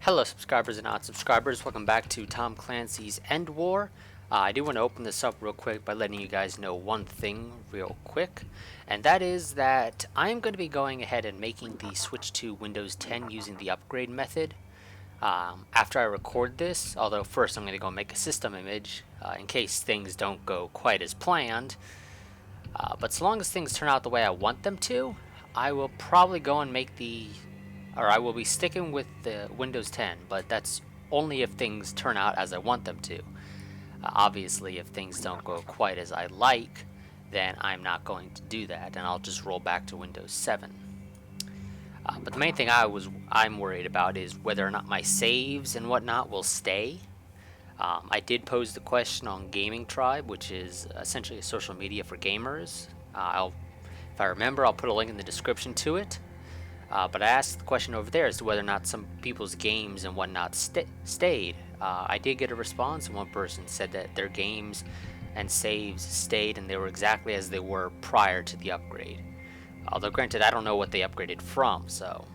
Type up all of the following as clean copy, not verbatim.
Hello subscribers and non-subscribers, welcome back to Tom Clancy's EndWar. I do want to open this up real quick by letting you guys know one thing real quick, and that is that I'm going to be going ahead and making the switch to Windows 10 using the upgrade method. After I record this, although first I'm going to go make a system image in case things don't go quite as planned. But so long as things turn out the way I want them to, I will probably go and make I will be sticking with the Windows 10, but that's only if things turn out as I want them to. Obviously, if things don't go quite as I like, then I'm not going to do that, and I'll just roll back to Windows 7. But the main thing I'm worried about is whether or not my saves and whatnot will stay. I did pose the question on Gaming Tribe, which is essentially a social media for gamers. If I remember, I'll put a link in the description to it. But I asked the question over there as to whether or not some people's games and whatnot stayed. I did get a response, and one person said that their games and saves stayed and they were exactly as they were prior to the upgrade. Although granted, I don't know what they upgraded from, so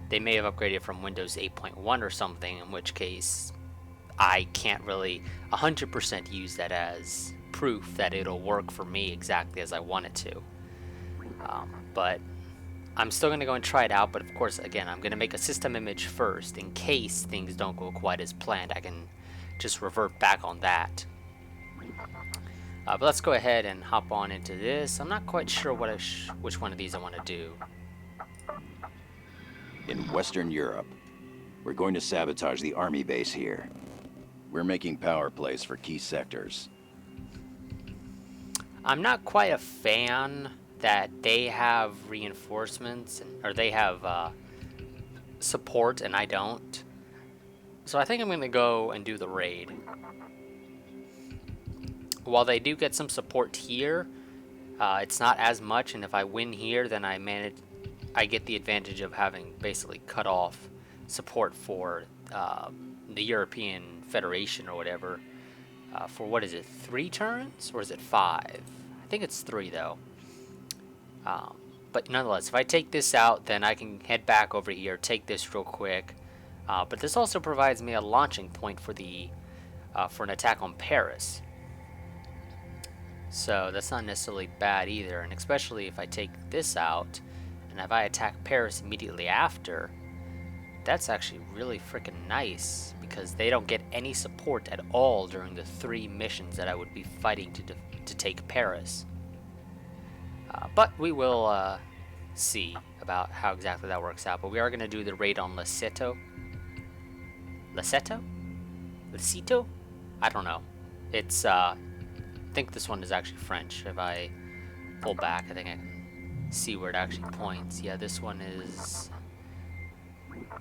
they may have upgraded from Windows 8.1 or something, in which case I can't really 100% use that as proof that it'll work for me exactly as I want it to. But I'm still going to go and try it out, but of course, again, I'm going to make a system image first in case things don't go quite as planned. I can just revert back on that. But let's go ahead and hop on into this. I'm not quite sure which one of these I want to do. In Western Europe, we're going to sabotage the army base here. We're making power plays for key sectors. I'm not quite a fan that they have reinforcements, or they have support and I don't. So I think I'm going to go and do the raid. While they do get some support here, it's not as much, and if I win here, then I get the advantage of having basically cut off support for the European Federation or whatever for, what is it, 3 turns? Or is it 5? I think it's 3 though. But nonetheless, if I take this out, then I can head back over here, take this real quick. But this also provides me a launching point for an attack on Paris. So that's not necessarily bad either, and especially if I take this out, and if I attack Paris immediately after, that's actually really freaking nice, because they don't get any support at all during the 3 missions that I would be fighting to take Paris. But we will see about how exactly that works out. But we are going to do the raid on Ceito. Ceito? I don't know. It's, I think this one is actually French. If I pull back, I think I can see where it actually points. Yeah, this one is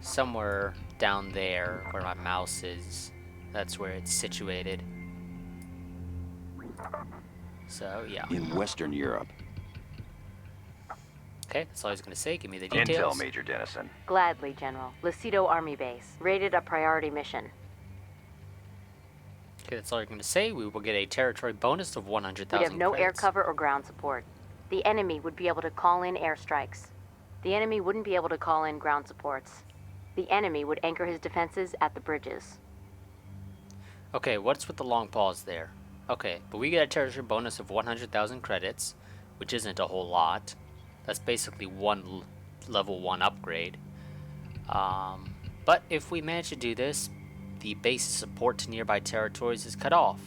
somewhere down there where my mouse is. That's where it's situated. So, yeah. In Western Europe. Okay, that's all I was going to say. Give me the details. Intel, Major Dennison. Gladly, General. Ceito Army Base. Rated a priority mission. Okay, that's all you're going to say. We will get a territory bonus of 100,000 We have no credits. air cover or ground support. The enemy would be able to call in airstrikes. The enemy wouldn't be able to call in ground supports. The enemy would anchor his defenses at the bridges. Okay, what's with the long pause there? Okay, but we get a territory bonus of 100,000 credits, which isn't a whole lot. That's basically one level 1 upgrade. But if we manage to do this, the base's support to nearby territories is cut off.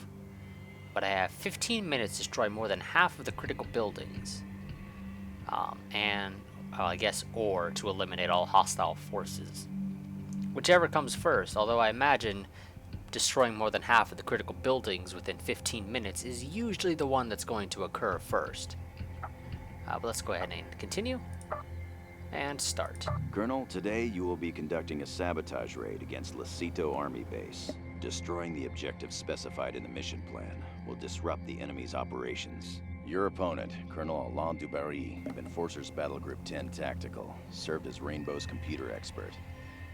But I have 15 minutes to destroy more than half of the critical buildings. Or to eliminate all hostile forces. Whichever comes first, although I imagine destroying more than half of the critical buildings within 15 minutes is usually the one that's going to occur first. But let's go ahead and continue, and start. Colonel, today you will be conducting a sabotage raid against Ceito Army Base. Destroying the objectives specified in the mission plan will disrupt the enemy's operations. Your opponent, Colonel Alain Dubarry, of Enforcers Battle Group 10 Tactical, served as Rainbow's computer expert.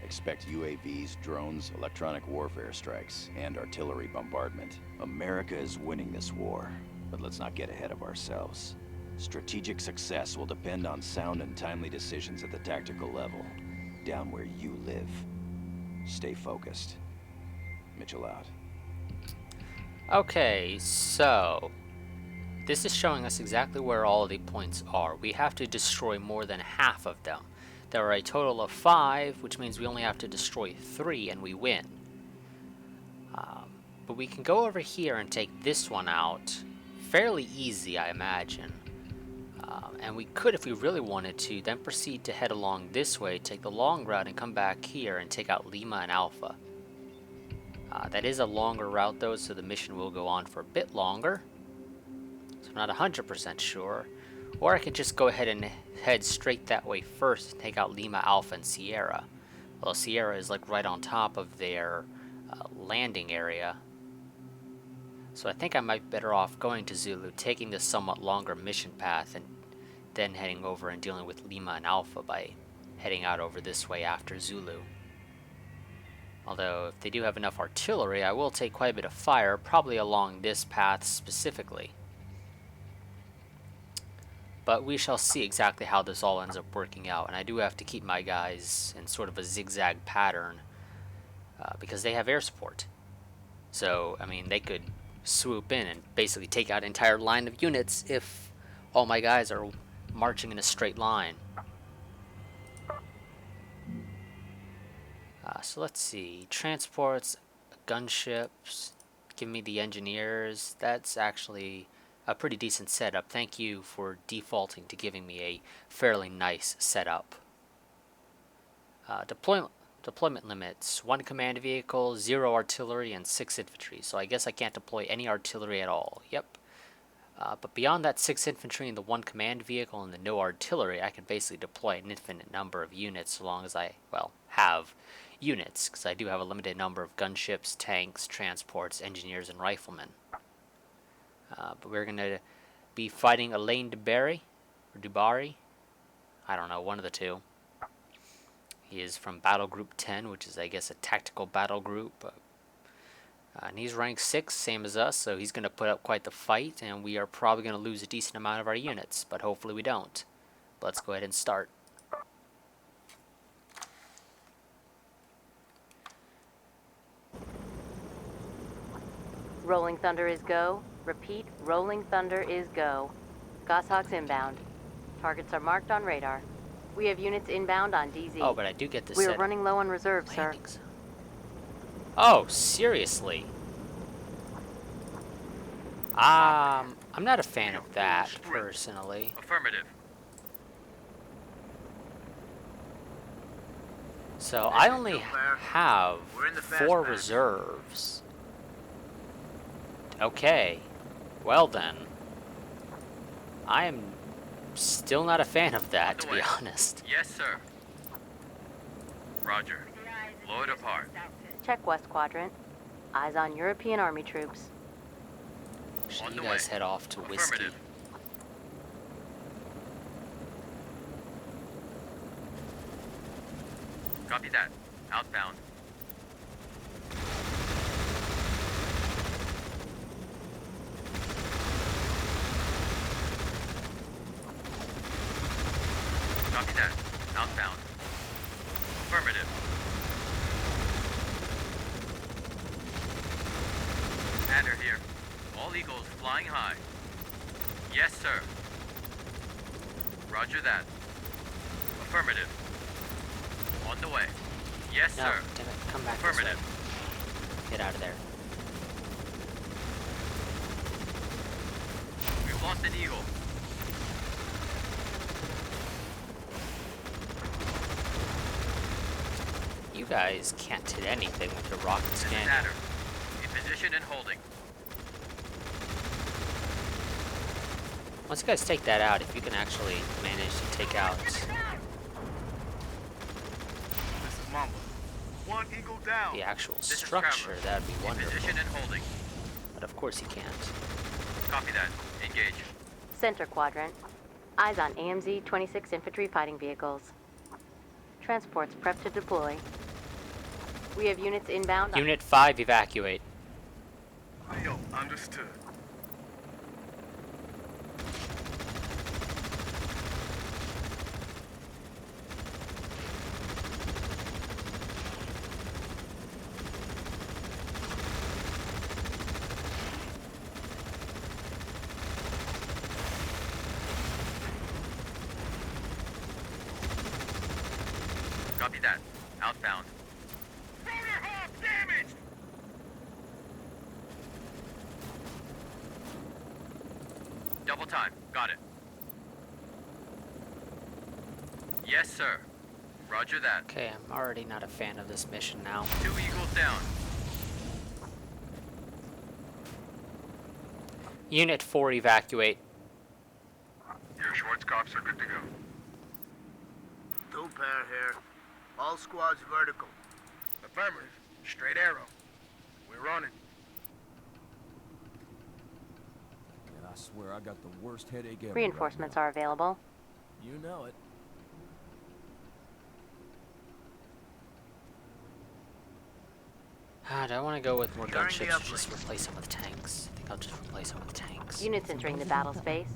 Expect UAVs, drones, electronic warfare strikes, and artillery bombardment. America is winning this war, but let's not get ahead of ourselves. Strategic success will depend on sound and timely decisions at the tactical level, down where you live. Stay focused. Mitchell out. Okay, so this is showing us exactly where all of the points are. We have to destroy more than half of them. There are a total of 5, which means we only have to destroy 3 and we win. But we can go over here and take this one out. Fairly easy, I imagine. And we could, if we really wanted to, then proceed to head along this way, take the long route, and come back here and take out Lima and Alpha. That is a longer route, though, so the mission will go on for a bit longer. So I'm not 100% sure. Or I could just go ahead and head straight that way first and take out Lima, Alpha, and Sierra. Well, Sierra is like right on top of their landing area. So I think I might be better off going to Zulu, taking this somewhat longer mission path, and then heading over and dealing with Lima and Alpha by heading out over this way after Zulu. Although, if they do have enough artillery, I will take quite a bit of fire, probably along this path specifically. But we shall see exactly how this all ends up working out, and I do have to keep my guys in sort of a zigzag pattern, because they have air support. So, I mean, they could swoop in and basically take out an entire line of units if all my guys are marching in a straight line. So let's see, transports, gunships, give me the engineers. That's actually a pretty decent setup. Thank you for defaulting to giving me a fairly nice setup. Deployment limits, 1 command vehicle, 0 artillery, and 6 infantry. So I guess I can't deploy any artillery at all. Yep. But beyond that 6 infantry and the 1 command vehicle and the no artillery, I can basically deploy an infinite number of units so long as I, well, have units, because I do have a limited number of gunships, tanks, transports, engineers, and riflemen. But we're going to be fighting Alain Dubary, or Dubari. I don't know, one of the two. He is from Battle Group 10, which is, I guess, a tactical battle group. And he's rank 6, same as us, so he's going to put up quite the fight, and we are probably going to lose a decent amount of our units, but hopefully we don't. But let's go ahead and start. Rolling Thunder is go. Repeat, Rolling Thunder is go. Goshawks inbound. Targets are marked on radar. We have units inbound on DZ. Oh, but I do get to We set are running low on reserves, sir. landings. Oh, seriously? I'm not a fan of that, personally. Affirmative. So I only have 4 reserves. Okay. Well then. I am still not a fan of that, to be honest. Yes, sir. Roger. Load apart. Check West Quadrant. Eyes on European Army troops. Should On you the guys way. head off to Whiskey? Affirmative. Copy that. Outbound. Copy that. Outbound. Affirmative. Adder here. All Eagles flying high. Yes, sir. Roger that. Affirmative. On the way. Yes, No, sir. damn it, come back this way. Affirmative. Get out of there. We've lost an Eagle. You guys can't hit anything with your rocket This is scanner. Adder. In position and holding. Once you guys take that out, if you can actually manage to take out This is Mamba. 1 Eagle down. the actual This is structure, Traveler. that'd be In wonderful. position and holding. But of course you can't. Copy that. Engage. Center Quadrant. Eyes on AMZ 26 infantry fighting vehicles. Transports prepped to deploy. We have units inbound on... Unit 5, evacuate. Leo, understood. Copy that. Outbound. Rotor hub damaged! Double time. Got it. Yes, sir. Roger that. Okay, I'm already not a fan of this mission now. 2 Eagles down. Unit 4 evacuate. Your Schwarzkopfs are good to go. 2 pair here. All squads vertical. Affirmative. Straight arrow. We're on it. And I swear I got the worst headache ever. Reinforcements are available. You know it. Do I want to go with more During the gunships or uplink. just replace them with tanks? I think I'll just replace them with tanks. Units entering the battle space.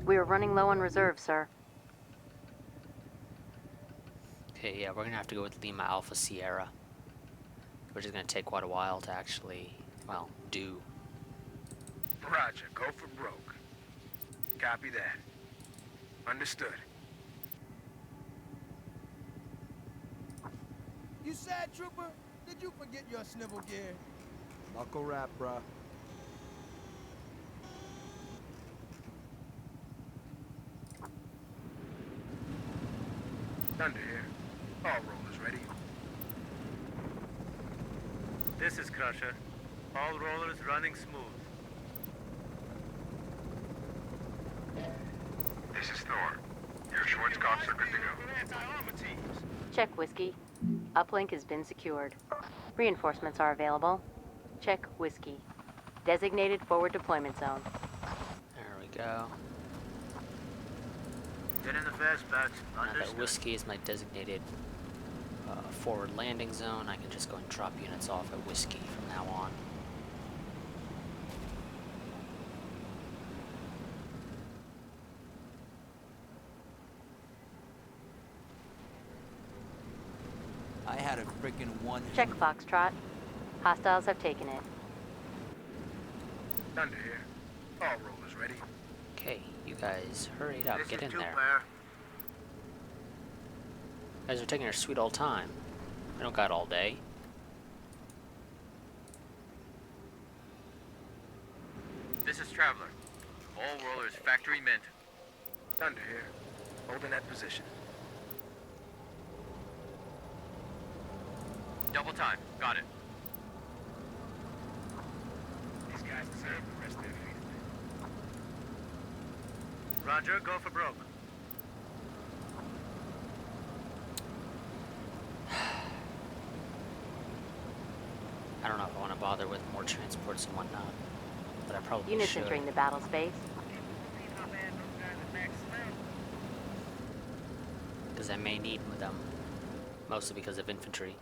We are running low on reserves, sir. Okay, yeah, we're gonna have to go with Lima Alpha Sierra, which is gonna take quite a while to actually, well, do. Roger, go for broke. Copy that. Understood. You sad, trooper? Did you forget your snivel gear? Knuckle wrap, bruh. Thunder here. All rollers ready. This is Crusher. All rollers running smooth. This is Thor. Your Schwarzkopfs are good to go. Anti-armor teams. Check Whiskey. Uplink has been secured. Reinforcements are available. Check Whiskey. Designated forward deployment zone. There we go. Get in the fastbacks. Now that Understood. Whiskey is my designated forward landing zone, I can just go and drop units off at Whiskey from now on. I had a frickin' one. Check Foxtrot. Hostiles have taken it. Thunder here. All rollers ready. Okay, you guys, hurry it up, This get is in 2 there. pair. You guys are taking your sweet old time. We don't got all day. This is Traveler. All rollers factory mint. Thunder here. Holding that position. Double time. Got it. These guys deserve the rest of their feet. Roger, go for broke. I don't know if I want to bother with more transports and whatnot, but I probably Units should. entering the battle space. Because I may need them, mostly because of infantry.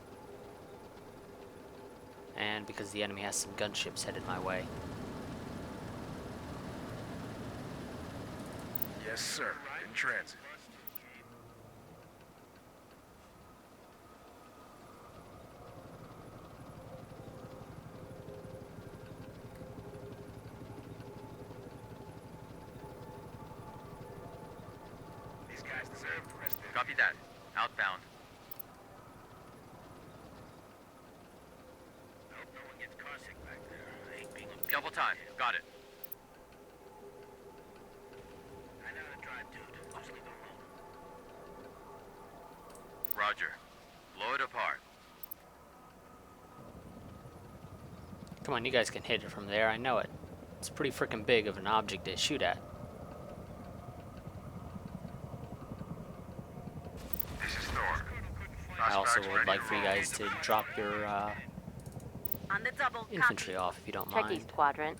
And because the enemy has some gunships headed my way. Yes, sir. In transit. These guys deserve the rest of their Copy that. Outbound. Hope no one gets carsick back there. I ain't being a Double time. Got it. I know how to drive, dude. Just leave it alone. Roger. Blow it apart. Come on, you guys can hit it from there, I know it. It's pretty freaking big of an object to shoot at. This is Thor. I also would like for you guys to drop your On the double. infantry off if you don't Check mind. East Quadrant.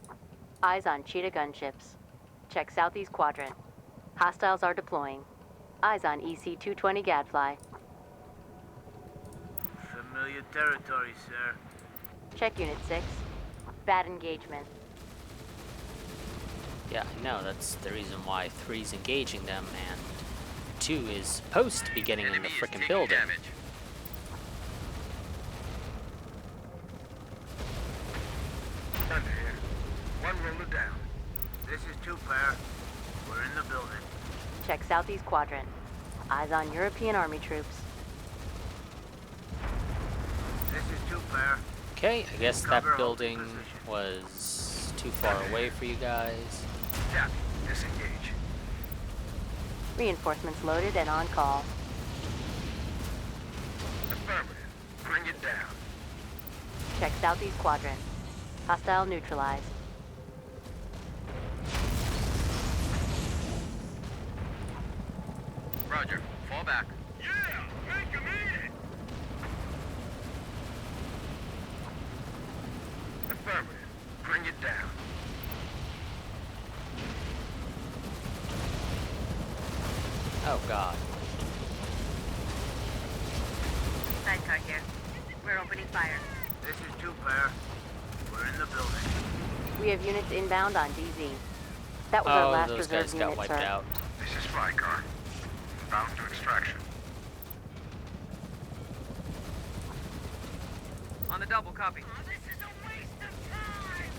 Eyes on Cheetah gunships. Check Southeast Quadrant. Hostiles are deploying. Eyes on EC-220 Gadfly. Familiar territory, sir. Check Unit 6. Bad engagement. Yeah, I know, that's the reason why 3's engaging them and 2 is supposed to be getting in the Enemy is frickin' taking building. damage. Thunder here. One roller down. This is 2 pair. We're in the building. Check Southeast Quadrant. Eyes on European Army troops. This is 2 pair. Okay, I guess that Cover building holding position. was too far away for you guys. Copy. Disengage. Reinforcements loaded and on call. Affirmative. Bring it down. Check southeast quadrant. Hostile neutralized. Roger. Fall back. Yeah! Make him eat it! Affirmative. Bring it down. Oh god. Sidecar here. We're opening fire. This is 2 pair. We're in the building. We have units inbound on DZ. That was our Oh, last those reserve guys unit, got wiped sir. out. This is Flycar. Bound to extraction. On the double, copy. This is a waste of time!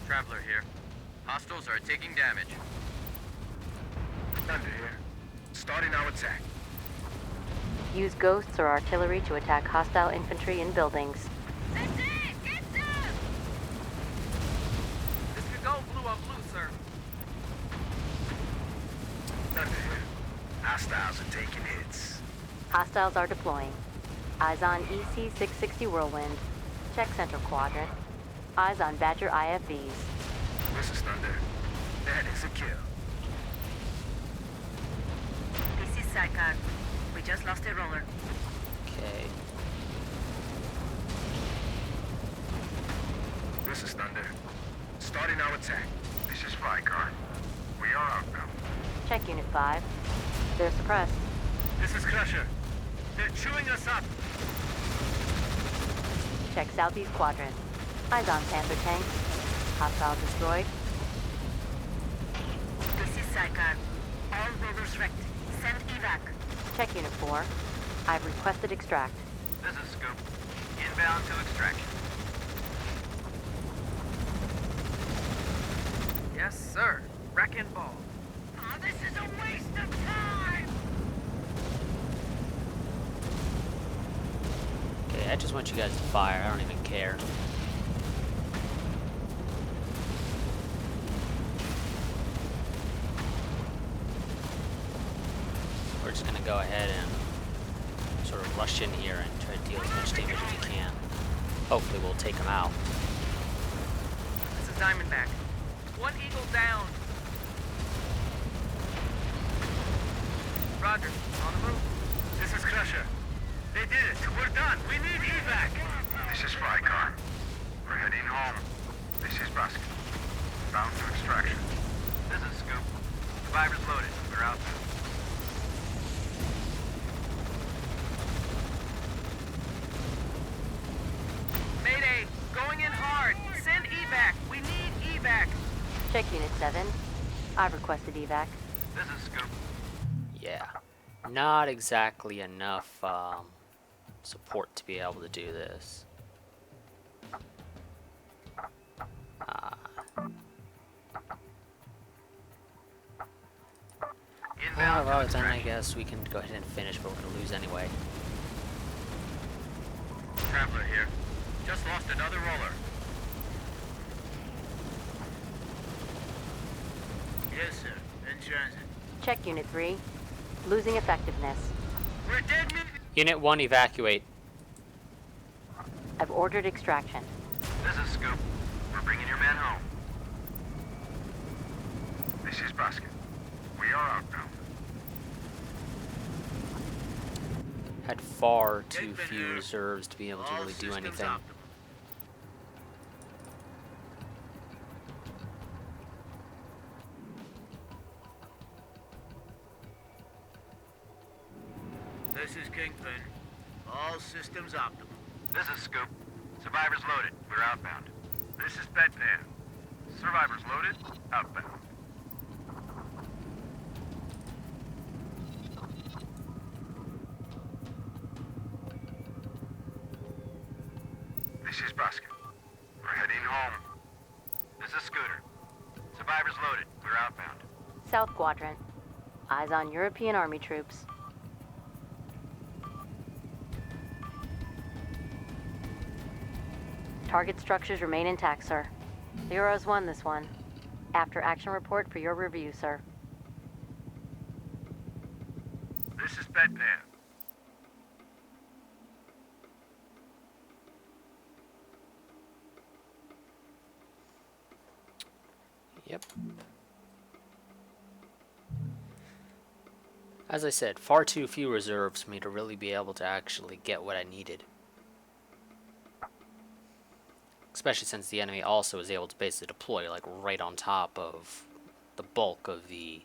Traveler here. Hostiles are taking damage. Thunder here. Starting our attack. Use ghosts or artillery to attack hostile infantry in buildings. That's it! Get some! This could go blue on blue, sir. Thunder here. Hostiles are taking hits. Hostiles are deploying. Eyes on EC-660 Whirlwind. Check central quadrant. Eyes on Badger IFVs. This is Thunder. That is a kill. This is Sidecar. We just lost a roller. Okay. This is Thunder. Starting our attack. This is Flycar. We are outbound. Check Unit 5. They're suppressed. This is Crusher. They're chewing us up. Check southeast quadrant. Eyes on Panther tank. Hostile destroyed. This is Sidecar. All rollers wrecked. Send evac. Check Unit 4. I've requested extract. This is Scoop. Inbound to extraction. Yes, sir. Wrecking ball. Oh, this is a waste of time! Okay, I just want you guys to fire. I don't even care. We're just gonna go ahead and sort of rush in here and try to deal as much damage as we can. Hopefully we'll take them out. This is Diamondback. One eagle down. Roger. On the move. This is Crusher. They did it. We're done. We need evac. This is Flycar. We're heading home. This is Basket. Bound to extraction. This is Scoop. Survivors loaded. We're out. Mayday! Going in hard! Send evac! We need evac! Check Unit 7. I've requested evac. This is Scoop. Yeah. Not exactly enough support to be able to do this. Inbound Well, to then I extraction. guess we can go ahead and finish, but we're going to lose anyway. Traveler here. Just lost another roller. Yes, sir. In transit. Check Unit 3. Losing effectiveness. We're dead meat. Unit 1, evacuate. I've ordered extraction. This is Scoop. We're bringing your man home. This is Basket. We are outbound. Had far too Take the few air. reserves to be able to All really do systems anything. optimal. This is Kingpin. All systems optimal. This is Scoop. Survivors loaded. We're outbound. This is Bedpan. Survivors loaded. Outbound. This is Basket. We're heading home. This is Scooter. Survivors loaded. We're outbound. South quadrant. Eyes on European Army troops. Target structures remain intact, sir. The Euros won this one. After action report for your review, sir. This is Bedpan. Yep. As I said, far too few reserves for me to really be able to actually get what I needed. Especially since the enemy also is able to basically deploy like right on top of the bulk of the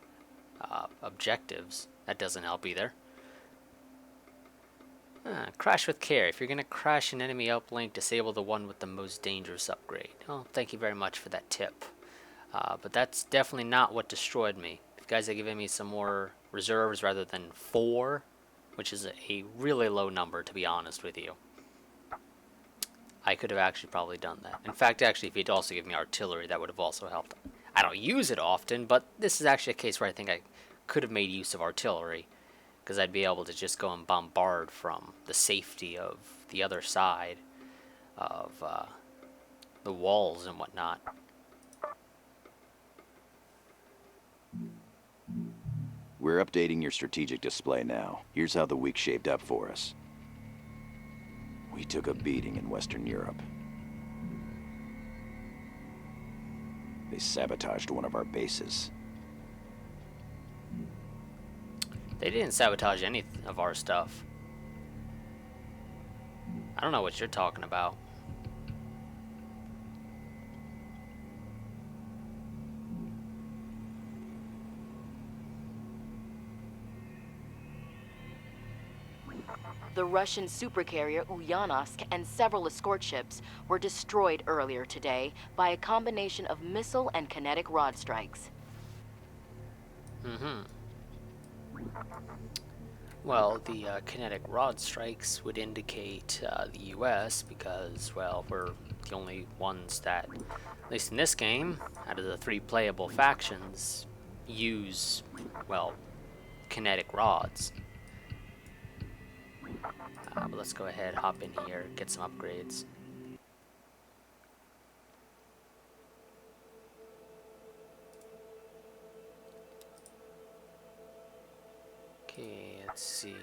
objectives. That doesn't help either. Crash with care. If you're going to crash an enemy uplink, disable the one with the most dangerous upgrade. Oh, thank you very much for that tip. But that's definitely not what destroyed me. If you guys had given me some more reserves rather than 4, which is a really low number to be honest with you, I could have actually probably done that. In fact, actually, if you'd also given me artillery, that would have also helped. I don't use it often, but this is actually a case where I think I could have made use of artillery, because I'd be able to just go and bombard from the safety of the other side of the walls and whatnot. We're updating your strategic display now. Here's how the week shaped up for us. We took a beating in Western Europe. They sabotaged one of our bases. They didn't sabotage any of our stuff. I don't know what you're talking about. The Russian supercarrier Ulyanovsk and several escort ships were destroyed earlier today by a combination of missile and kinetic rod strikes. Well, the kinetic rod strikes would indicate the US because, well, we're the only ones that, at least in this game, out of the 3 playable factions, use, well, kinetic rods. But let's go ahead, hop in here, get some upgrades. Okay, let's see.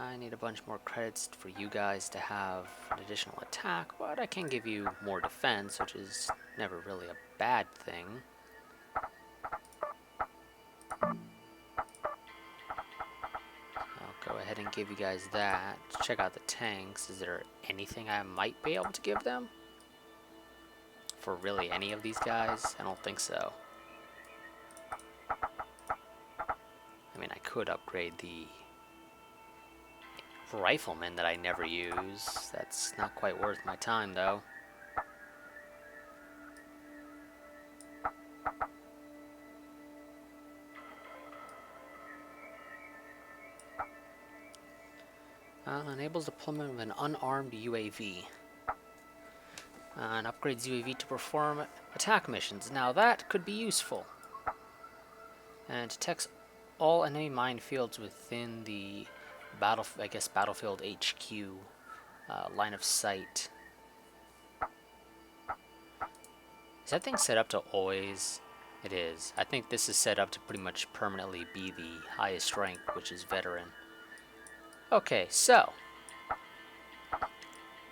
I need a bunch more credits for you guys to have an additional attack, but I can give you more defense, which is never really a bad thing. I'll go ahead and give you guys that. Check out the tanks. Is there anything I might be able to give them? For really any of these guys? I don't think so. I mean, I could upgrade the rifleman that I never use. That's not quite worth my time, though. Enables deployment of an unarmed UAV. And upgrades UAV to perform attack missions. Now that could be useful. And detects all enemy minefields within the Battlefield HQ line of sight. Is that thing set up to always? It is. I think this is set up to pretty much permanently be the highest rank, which is veteran. Okay, so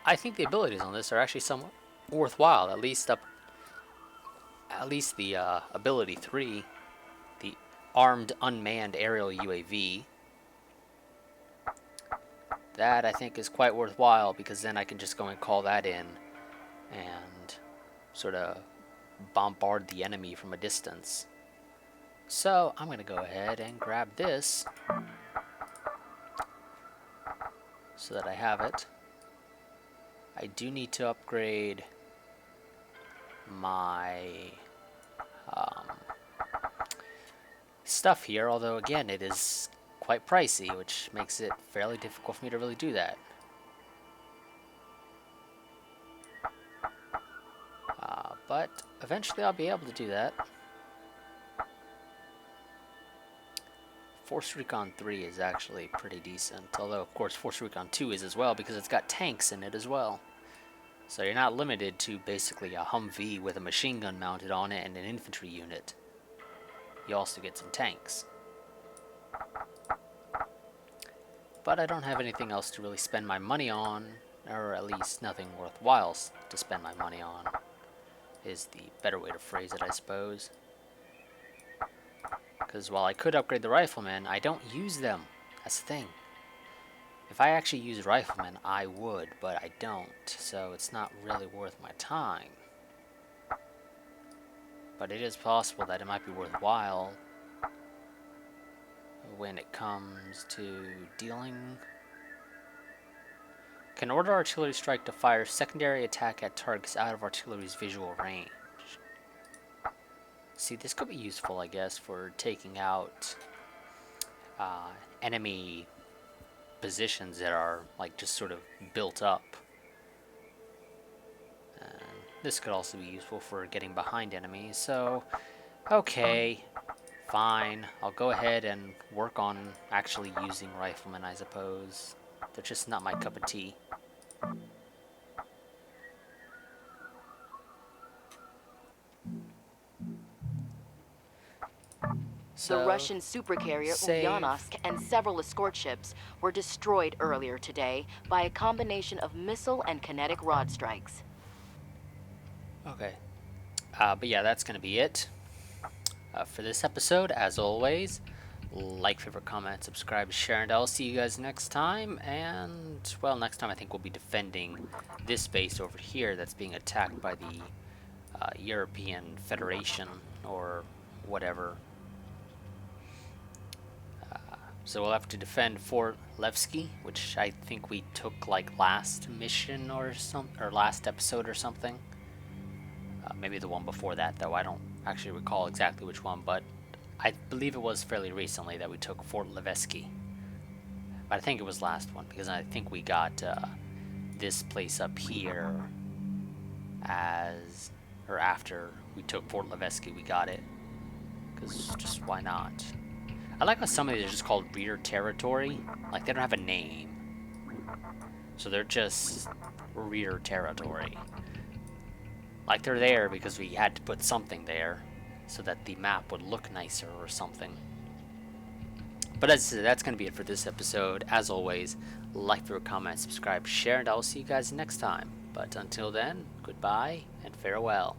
I think the abilities on this are actually somewhat worthwhile. At least the ability 3, the armed unmanned aerial UAV. That I think is quite worthwhile, because then I can just go and call that in and sort of bombard the enemy from a distance. So I'm going to go ahead and grab this so that I have it. I do need to upgrade my stuff here, although again it is quite pricey, which makes it fairly difficult for me to really do that. But eventually I'll be able to do that. Force Recon 3 is actually pretty decent, although of course Force Recon 2 is as well because it's got tanks in it as well. So you're not limited to basically a Humvee with a machine gun mounted on it and an infantry unit. You also get some tanks. But I don't have anything else to really spend my money on, or at least nothing worthwhile to spend my money on, is the better way to phrase it, I suppose. Because while I could upgrade the riflemen, I don't use them. That's the thing. If I actually used riflemen, I would, but I don't, so it's not really worth my time. But it is possible that it might be worthwhile when it comes to dealing. Can order artillery strike to fire secondary attack at targets out of artillery's visual range. See, this could be useful, I guess, for taking out enemy positions that are like just sort of built up. And this could also be useful for getting behind enemies. So, okay, fine. I'll go ahead and work on actually using riflemen, I suppose. They're just not my cup of tea. The Russian supercarrier Ulyanovsk and several escort ships were destroyed earlier today by a combination of missile and kinetic rod strikes. Okay. But yeah, that's going to be it for this episode. As always, like, favorite, comment, subscribe, share, and I'll see you guys next time. And, well, next time I think we'll be defending this base over here that's being attacked by the European Federation or whatever. So we'll have to defend Fort Levski, which I think we took like last mission or last episode or something. Maybe the one before that, though I don't actually recall exactly which one, but I believe it was fairly recently that we took Fort Levski. But I think it was last one, because I think we got this place up here after we took Fort Levski, we got it. Because just why not? I like how some of these are just called rear territory. Like, they don't have a name. So they're just rear territory. Like, they're there because we had to put something there so that the map would look nicer or something. But that's going to be it for this episode. As always, like, favorite, comment, subscribe, share, and I will see you guys next time. But until then, goodbye and farewell.